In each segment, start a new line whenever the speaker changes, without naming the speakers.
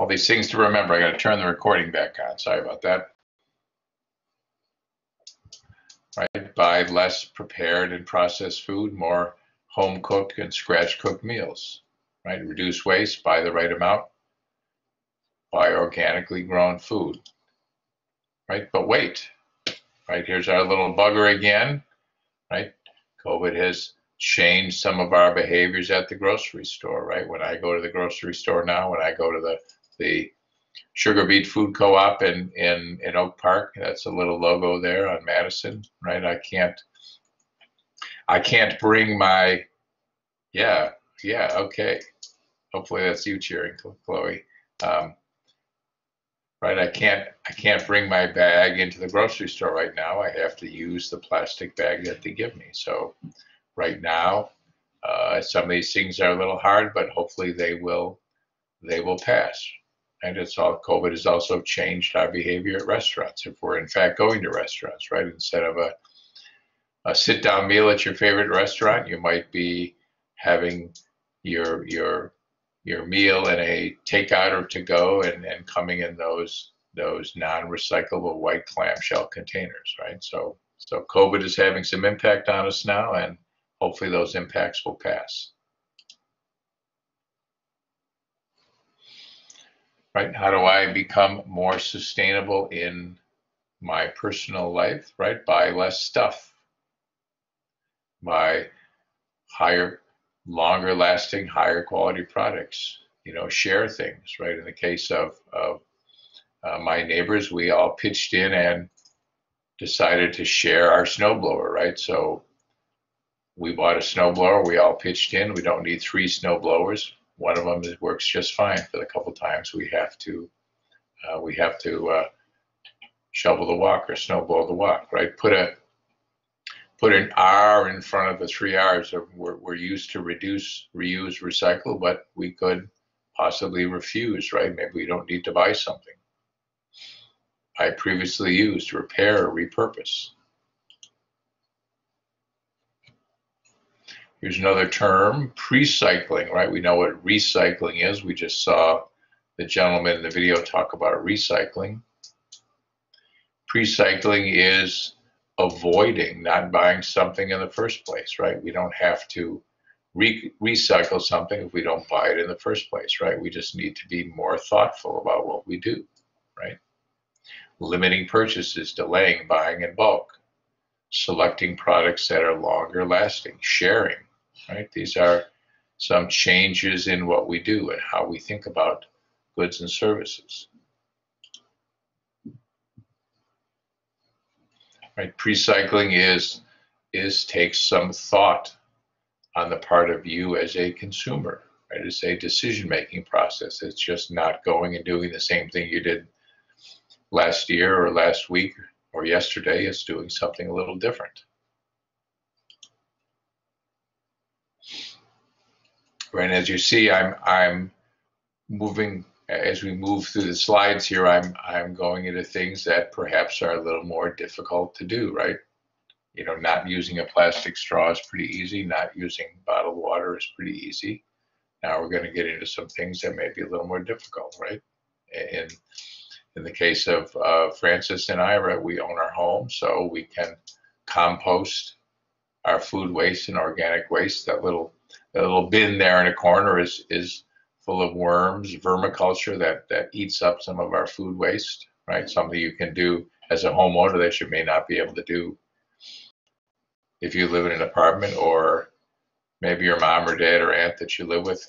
All these things to remember. I got to turn the recording back on. Sorry about that. Right? Buy less prepared and processed food, more home cooked and scratch cooked meals. Right? Reduce waste, buy the right amount, buy organically grown food. Right? But wait. Right? Here's our little bugger again. Right? COVID has changed some of our behaviors at the grocery store, right? When I go to the grocery store now, when I go to the Sugar Beet Food Co-op in Oak Park, that's a little logo there on Madison, right? I can't bring my, yeah, okay. Hopefully that's you cheering, Chloe. Right, I can't bring my bag into the grocery store right now. I have to use the plastic bag that they give me. So right now, some of these things are a little hard, but hopefully they will pass. And it's all, COVID has also changed our behavior at restaurants. If we're in fact going to restaurants, right, instead of a sit-down meal at your favorite restaurant, you might be having your meal in a takeout or to go, and coming in those non-recyclable white clamshell containers, right? So COVID is having some impact on us now, and hopefully those impacts will pass. Right? How do I become more sustainable in my personal life? Right? Buy less stuff. Buy longer lasting, higher quality products. You know, share things, right? In the case of my neighbors, we all pitched in and decided to share our snowblower, right? So we bought a snowblower, we all pitched in. We don't need 3 snowblowers. One of them works just fine. For the couple times we have to shovel the walk or snowblow the walk, right? Put an R in front of the 3 R's. We're used to reduce, reuse, recycle, but we could possibly refuse, right? Maybe we don't need to buy something. I previously used, repair, or repurpose. Here's another term, pre-cycling, right? We know what recycling is. We just saw the gentleman in the video talk about recycling. Pre-cycling is avoiding not buying something in the first place, right? We don't have to recycle something if we don't buy it in the first place, right? We just need to be more thoughtful about what we do, right? Limiting purchases, delaying buying in bulk, selecting products that are longer lasting, sharing, right? These are some changes in what we do and how we think about goods and services. Right? Pre-cycling takes some thought on the part of you as a consumer, right? It's a decision-making process. It's just not going and doing the same thing you did last year or last week or yesterday. It's doing something a little different. Right, as you see, I'm moving, as we move through the slides here, I'm going into things that perhaps are a little more difficult to do, right? You know, not using a plastic straw is pretty easy. Not using bottled water is pretty easy. Now we're going to get into some things that may be a little more difficult, right? In the case of Francis and Ira, we own our home, so we can compost our food waste and organic waste. That little bin there in a corner is full of worms, vermiculture that eats up some of our food waste, right? Something you can do as a homeowner that you may not be able to do if you live in an apartment, or maybe your mom or dad or aunt that you live with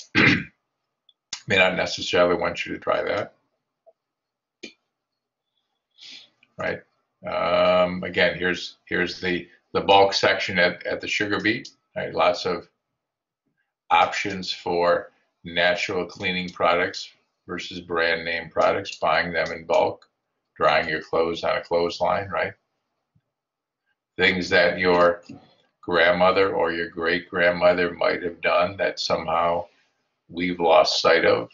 may not necessarily want you to try that, right? Again, here's the bulk section at the Sugar Beet, right? Lots of options for natural cleaning products versus brand name products, buying them in bulk, drying your clothes on a clothesline, right? Things that your grandmother or your great-grandmother might have done that somehow we've lost sight of,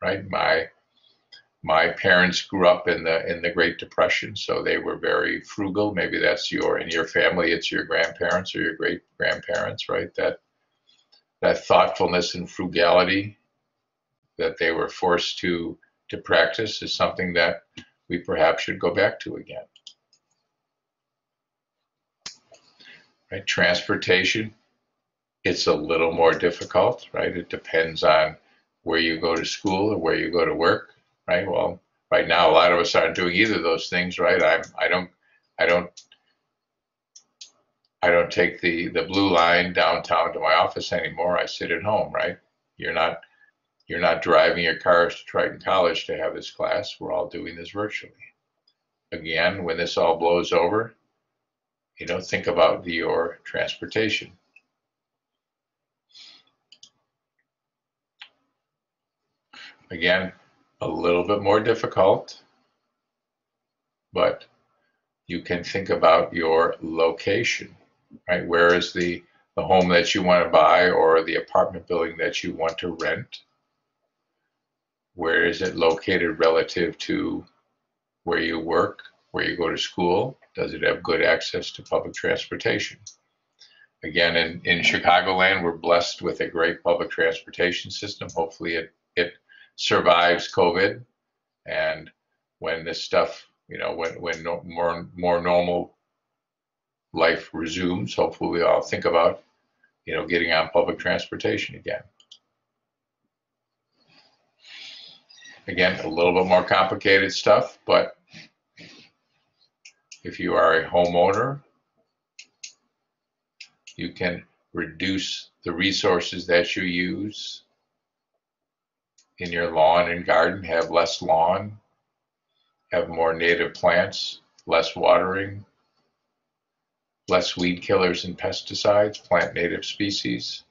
right? My parents grew up in the Great Depression, so they were very frugal. Maybe that's in your family, it's your grandparents or your great-grandparents, right? That thoughtfulness and frugality that they were forced to practice is something that we perhaps should go back to again. Right? Transportation, it's a little more difficult, right? It depends on where you go to school or where you go to work, right? Well, right now a lot of us aren't doing either of those things, right? I don't take the blue line downtown to my office anymore. I sit at home, right? You're not driving your cars to Triton College to have this class. We're all doing this virtually. Again, when this all blows over, think about your transportation. Again, a little bit more difficult, but you can think about your location, right? Where is the home that you want to buy or the apartment building that you want to rent? Where is it located relative to where you work, where you go to school? Does it have good access to public transportation? Again, in Chicagoland, we're blessed with a great public transportation system. Hopefully it survives COVID. And when this stuff, when more normal life resumes, hopefully we all think about, getting on public transportation again. Again, a little bit more complicated stuff, but if you are a homeowner, you can reduce the resources that you use in your lawn and garden, have less lawn, have more native plants, less watering, less weed killers and pesticides, plant native species,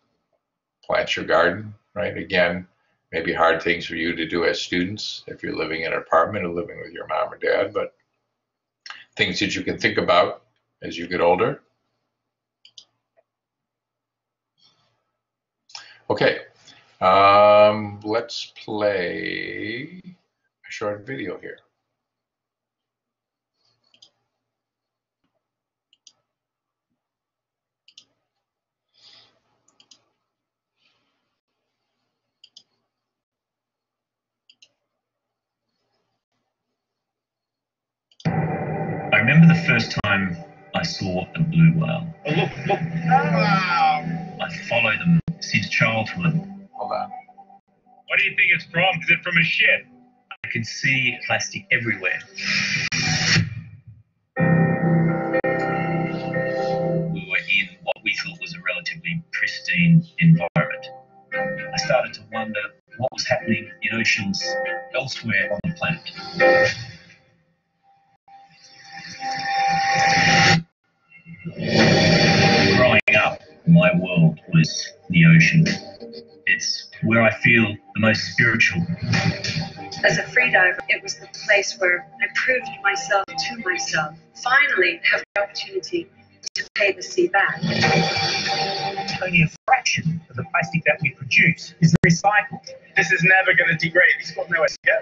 plant your garden, right? Again, maybe hard things for you to do as students if you're living in an apartment or living with your mom or dad, but things that you can think about as you get older. Okay, let's play a short video here.
I remember the first time I saw a blue whale. Oh, look. I follow them since childhood.
Hold on.
What do you think it's from? Is it from a ship?
I can see plastic everywhere. We were in what we thought was a relatively pristine environment. I started to wonder what was happening in oceans elsewhere on the planet. Growing up, my world was the ocean. It's where I feel the most spiritual.
As a freediver, it was the place where I proved myself to myself. Finally, have the opportunity to pay the sea back.
Only a fraction of the plastic that we produce is recycled.
This is never going to degrade. It's got nowhere to go.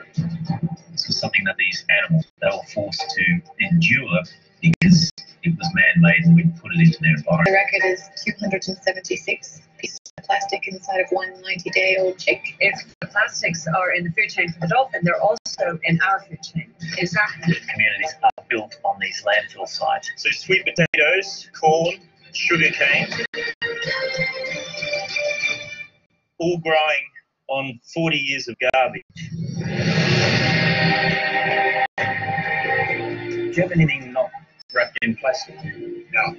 This was something that these animals, they were forced to endure because it was man-made and we'd put it into their environment.
The record is 276 pieces of plastic inside of one 90-day-old chick.
If the plastics are in the food chain for the dolphin, they're also in our food chain.
Exactly. Communities are built on these landfill sites. So sweet potatoes, corn, sugarcane, all growing on 40 years of garbage. Do you have anything not wrapped in plastic?
No.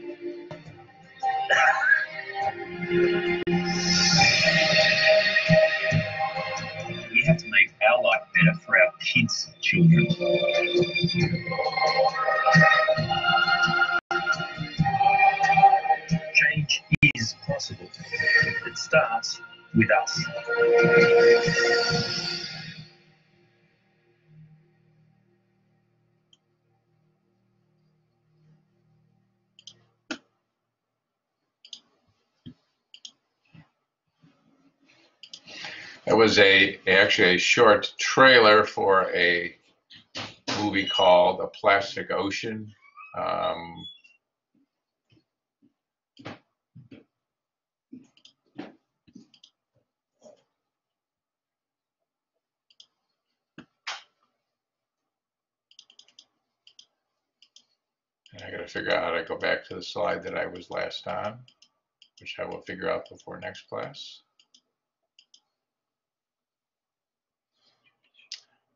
We have to make our life better for our kids' children.
Change is possible. It starts with us.
It was actually a short trailer for a movie called A Plastic Ocean. I got to figure out how to go back to the slide that I was last on, which I will figure out before next class.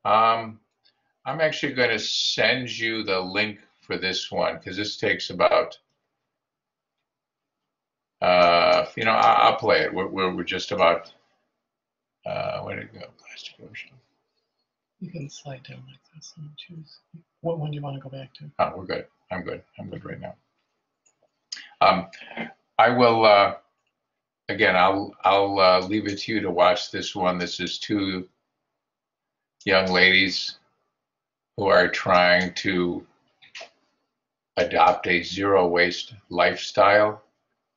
I'm actually going to send you the link for this one because this takes about, you know, I'll play it. We're just about, where did it go? Plastic ocean.
You can slide down like this and choose. What one do you want to go back to?
Oh, we're good. I'm good. I'm good right now. I will, again, I'll leave it to you to watch this one. This is two young ladies who are trying to adopt a zero waste lifestyle.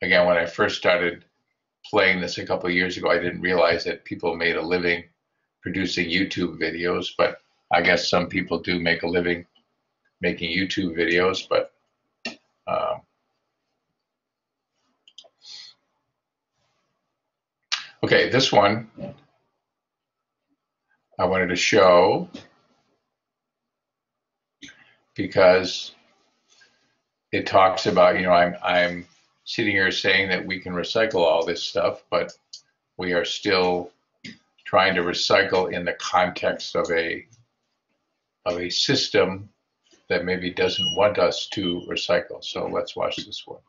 Again, when I first started playing this a couple of years ago, I didn't realize that people made a living producing YouTube videos, but I guess some people do make a living making YouTube videos, but okay, this one I wanted to show because it talks about, you know, I'm sitting here saying that we can recycle all this stuff, but we are still trying to recycle in the context of a system that maybe doesn't want us to recycle. So let's watch this one.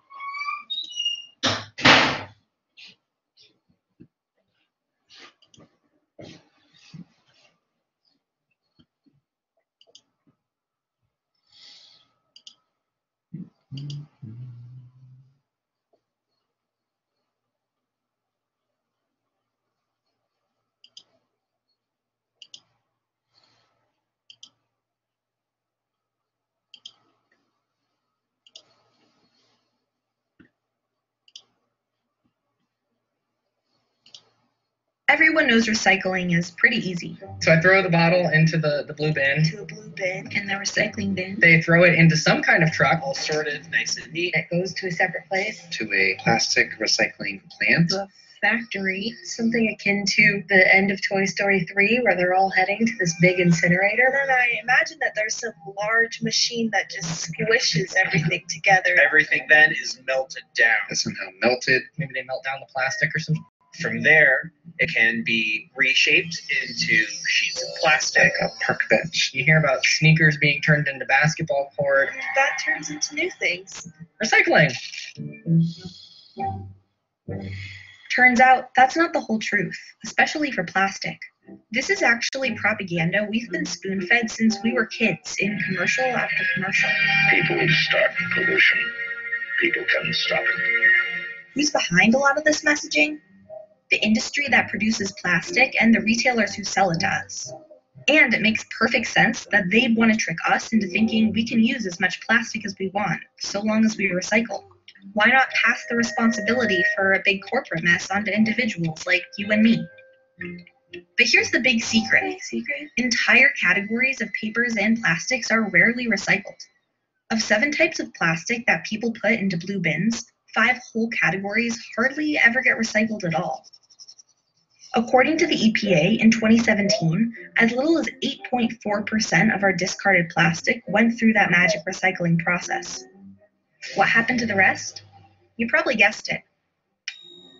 Everyone knows recycling is pretty easy.
So I throw the bottle into the blue bin.
To a blue bin and the recycling bin.
They throw it into some kind of truck, all sorted, nice and neat.
It goes to a separate place.
To a plastic recycling plant.
The factory, something akin to the end of Toy Story 3 where they're all heading to this big incinerator. Then I imagine that there's some large machine that just squishes everything together.
Everything then is melted down.
It's somehow melted.
Maybe they melt down the plastic or something. From there, it can be reshaped into sheets of plastic.
Like a park bench.
You hear about sneakers being turned into basketball court.
That turns into new things.
Recycling.
Turns out that's not the whole truth, especially for plastic. This is actually propaganda we've been spoon-fed since we were kids in commercial after commercial.
People start pollution. People can stop it.
Who's behind a lot of this messaging? The industry that produces plastic and the retailers who sell it to us. And it makes perfect sense that they'd want to trick us into thinking we can use as much plastic as we want, so long as we recycle. Why not pass the responsibility for a big corporate mess onto individuals like you and me? But here's the big secret. Entire categories of papers and plastics are rarely recycled. Of 7 types of plastic that people put into blue bins, 5 whole categories hardly ever get recycled at all. According to the EPA in 2017, as little as 8.4% of our discarded plastic went through that magic recycling process. What happened to the rest? You probably guessed it.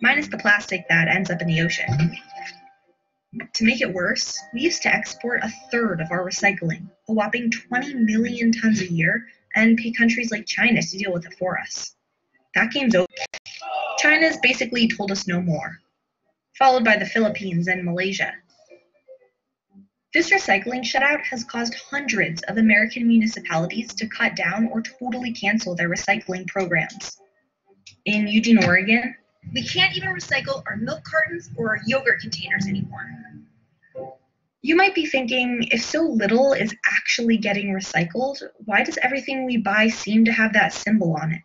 Minus the plastic that ends up in the ocean. To make it worse, we used to export 1/3 of our recycling, a whopping 20 million tons a year, and pay countries like China to deal with it for us. That game's over. China's basically told us no more, followed by the Philippines and Malaysia. This recycling shutout has caused hundreds of American municipalities to cut down or totally cancel their recycling programs. In Eugene, Oregon, we can't even recycle our milk cartons or our yogurt containers anymore. You might be thinking, if so little is actually getting recycled, why does everything we buy seem to have that symbol on it?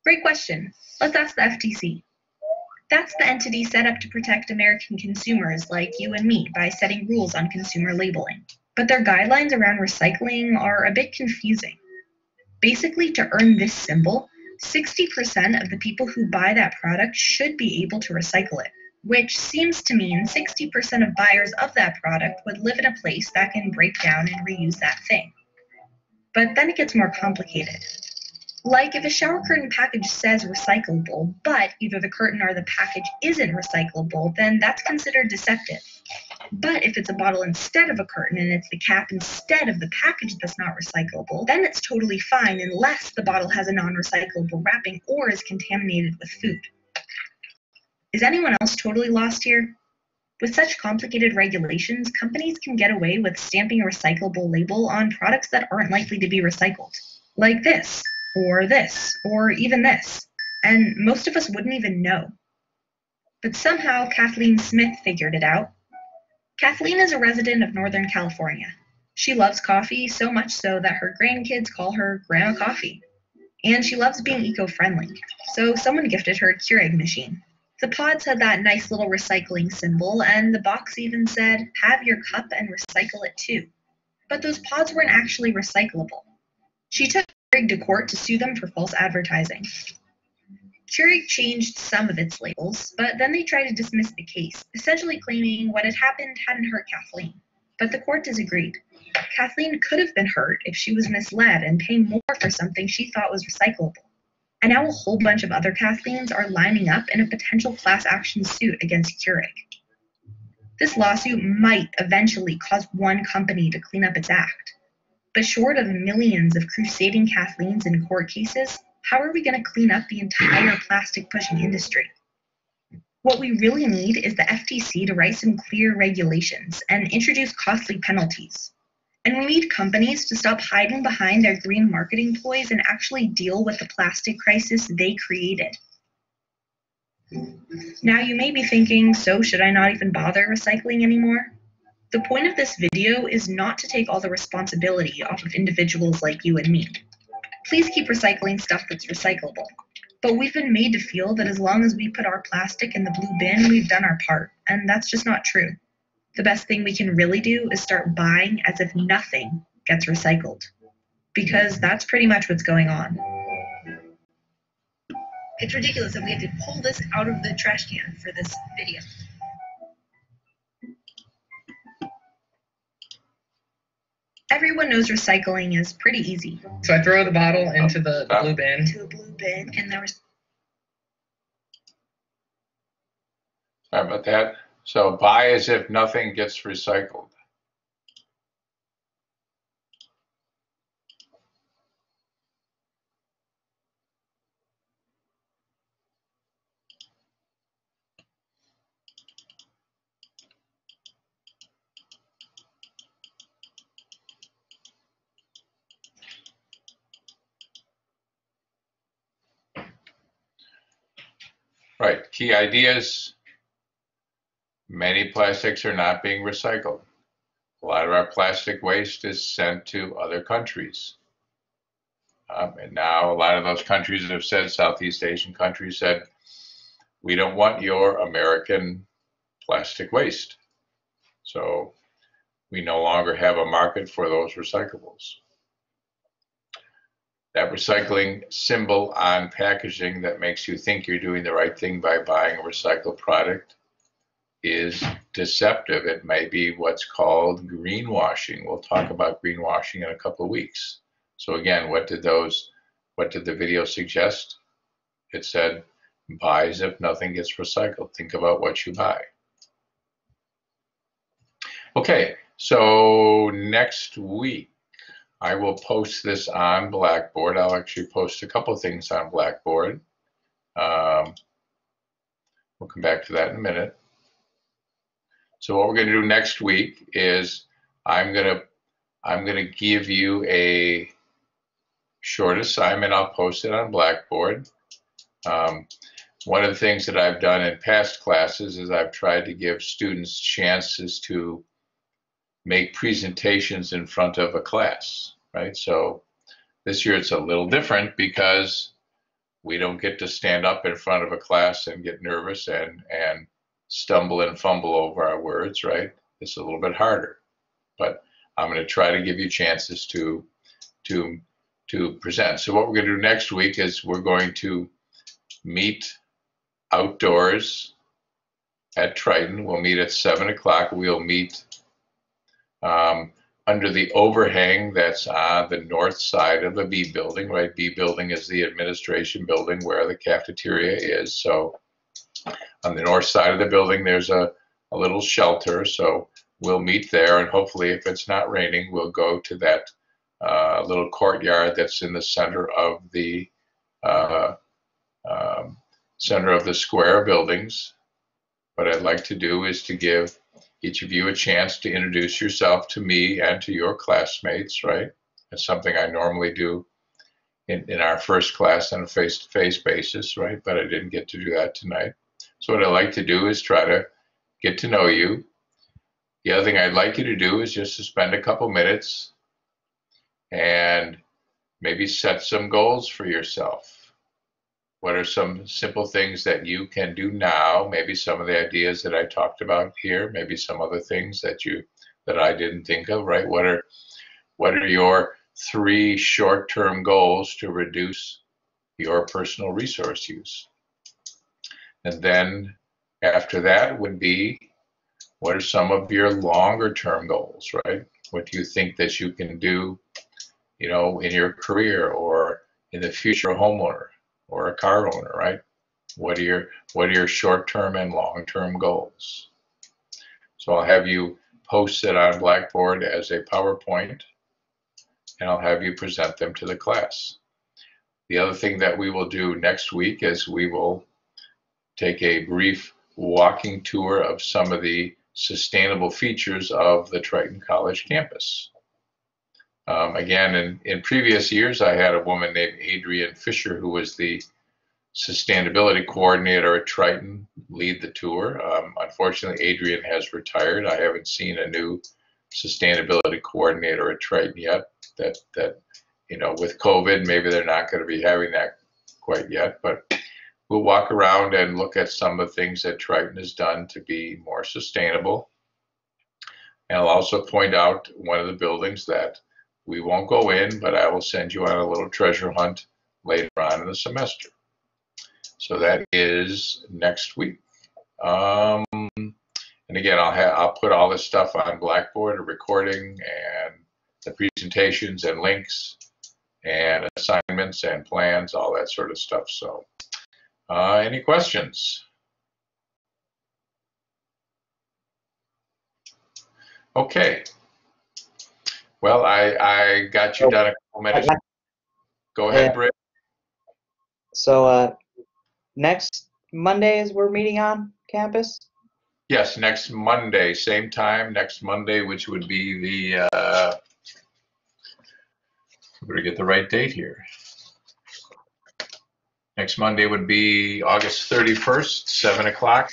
Great question. Let's ask the FTC. That's the entity set up to protect American consumers like you and me by setting rules on consumer labeling. But their guidelines around recycling are a bit confusing. Basically, to earn this symbol, 60% of the people who buy that product should be able to recycle it, which seems to mean 60% of buyers of that product would live in a place that can break down and reuse that thing. But then it gets more complicated. Like if a shower curtain package says recyclable, but either the curtain or the package isn't recyclable, then that's considered deceptive. But if it's a bottle instead of a curtain and it's the cap instead of the package that's not recyclable, then it's totally fine unless the bottle has a non-recyclable wrapping or is contaminated with food. Is anyone else totally lost here? With such complicated regulations, companies can get away with stamping a recyclable label on products that aren't likely to be recycled, like this, or even this, and most of us wouldn't even know. But somehow Kathleen Smith figured it out. Kathleen is a resident of Northern California. She loves coffee, so much so that her grandkids call her Grandma Coffee. And she loves being eco-friendly, so someone gifted her a Keurig machine. The pods had that nice little recycling symbol, and the box even said, "Have your cup and recycle it too." But those pods weren't actually recyclable. She took Keurig to court to sue them for false advertising. Keurig changed some of its labels, but then they tried to dismiss the case, essentially claiming what had happened hadn't hurt Kathleen. But the court disagreed. Kathleen could have been hurt if she was misled and paying more for something she thought was recyclable. And now a whole bunch of other Kathleens are lining up in a potential class action suit against Keurig. This lawsuit might eventually cause one company to clean up its act. But short of millions of crusading Kathleens in court cases, how are we going to clean up the entire plastic pushing industry? What we really need is the FTC to write some clear regulations and introduce costly penalties. And we need companies to stop hiding behind their green marketing ploys and actually deal with the plastic crisis they created. Now you may be thinking, so should I not even bother recycling anymore? The point of this video is not to take all the responsibility off of individuals like you and me. Please keep recycling stuff that's recyclable. But we've been made to feel that as long as we put our plastic in the blue bin, we've done our part, and that's just not true. The best thing we can really do is start buying as if nothing gets recycled, because that's pretty much what's going on. It's ridiculous that we have to pull this out of the trash can for this video. Everyone knows recycling is pretty easy.
So I throw the bottle into the blue bin.
Into the blue bin, and there was.
Sorry about that. So buy as if nothing gets recycled. Right, key ideas. Many plastics are not being recycled. A lot of our plastic waste is sent to other countries. And now a lot of those countries have said, Southeast Asian countries said, we don't want your American plastic waste. So we no longer have a market for those recyclables. That recycling symbol on packaging that makes you think you're doing the right thing by buying a recycled product is deceptive. It may be what's called greenwashing. We'll talk about greenwashing in a couple of weeks. So again, what did the video suggest? It said, buy as if nothing gets recycled. Think about what you buy. Okay, so next week, I will post this on Blackboard. I'll actually post a couple of things on Blackboard. We'll come back to that in a minute. So what we're going to do next week is I'm going to give you a short assignment. I'll post it on Blackboard. One of the things that I've done in past classes is I've tried to give students chances to make presentations in front of a class, right? So this year it's a little different because we don't get to stand up in front of a class and get nervous and stumble and fumble over our words, right? It's a little bit harder, but I'm going to try to give you chances to present. So what we're going to do next week is we're going to meet outdoors at Triton. We'll meet at 7 o'clock. We'll meet under the overhang that's on the north side of the B building, right? B building is the administration building where the cafeteria is. So on the north side of the building, there's a little shelter. So we'll meet there, and hopefully if it's not raining, we'll go to that little courtyard that's in the center of the square of buildings. What I'd like to do is to give each of you a chance to introduce yourself to me and to your classmates, right? That's something I normally do in our first class on a face-to-face basis, right? But I didn't get to do that tonight. So what I like to do is try to get to know you. The other thing I'd like you to do is just to spend a couple minutes and maybe set some goals for yourself. What are some simple things that you can do now? Maybe some of the ideas that I talked about here, maybe some other things that I didn't think of, right? What are your 3 short-term goals to reduce your personal resource use? And then after that would be, what are some of your longer-term goals, right? What do you think that you can do, you know, in your career or in the future, a homeowner or a car owner, right? What are your short-term and long-term goals? So I'll have you post it on Blackboard as a PowerPoint, and I'll have you present them to the class. The other thing that we will do next week is we will take a brief walking tour of some of the sustainable features of the Triton College campus. Again, in previous years, I had a woman named Adrienne Fisher, who was the sustainability coordinator at Triton, lead the tour. Unfortunately, Adrienne has retired. I haven't seen a new sustainability coordinator at Triton yet. That you know, with COVID, maybe they're not going to be having that quite yet. But we'll walk around and look at some of the things that Triton has done to be more sustainable. And I'll also point out one of the buildings that we won't go in, but I will send you on a little treasure hunt later on in the semester. So that is next week. And again, I'll put all this stuff on Blackboard, a recording and the presentations and links and assignments and plans, all that sort of stuff. So any questions? Okay. Well, I got you done a couple minutes. Go ahead, Britt.
So next Monday is we're meeting on campus?
Yes, next Monday, same time, next Monday, which would be the, I'm going to get the right date here. Next Monday would be August 31st, 7 o'clock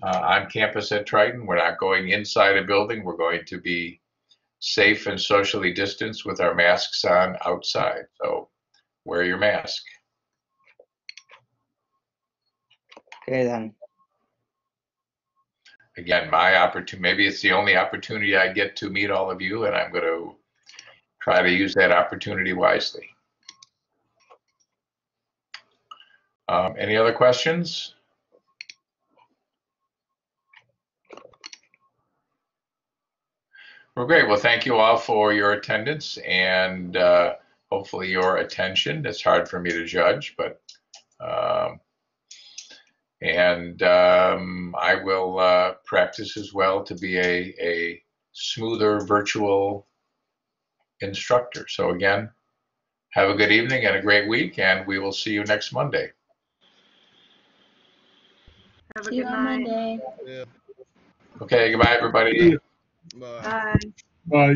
on campus at Triton. We're not going inside a building. We're going to be safe and socially distanced with our masks on outside. So wear your mask.
Okay, then.
Again, my opportunity, maybe it's the only opportunity I get to meet all of you, and I'm going to try to use that opportunity wisely. Any other questions? Well, great. Well, thank you all for your attendance and hopefully your attention. It's hard for me to judge, but I will practice as well to be a smoother virtual instructor. So again, have a good evening and a great week, and we will see you next Monday.
Have a good night.
Yeah.
Okay, goodbye, everybody.
Bye.
Bye.
Bye.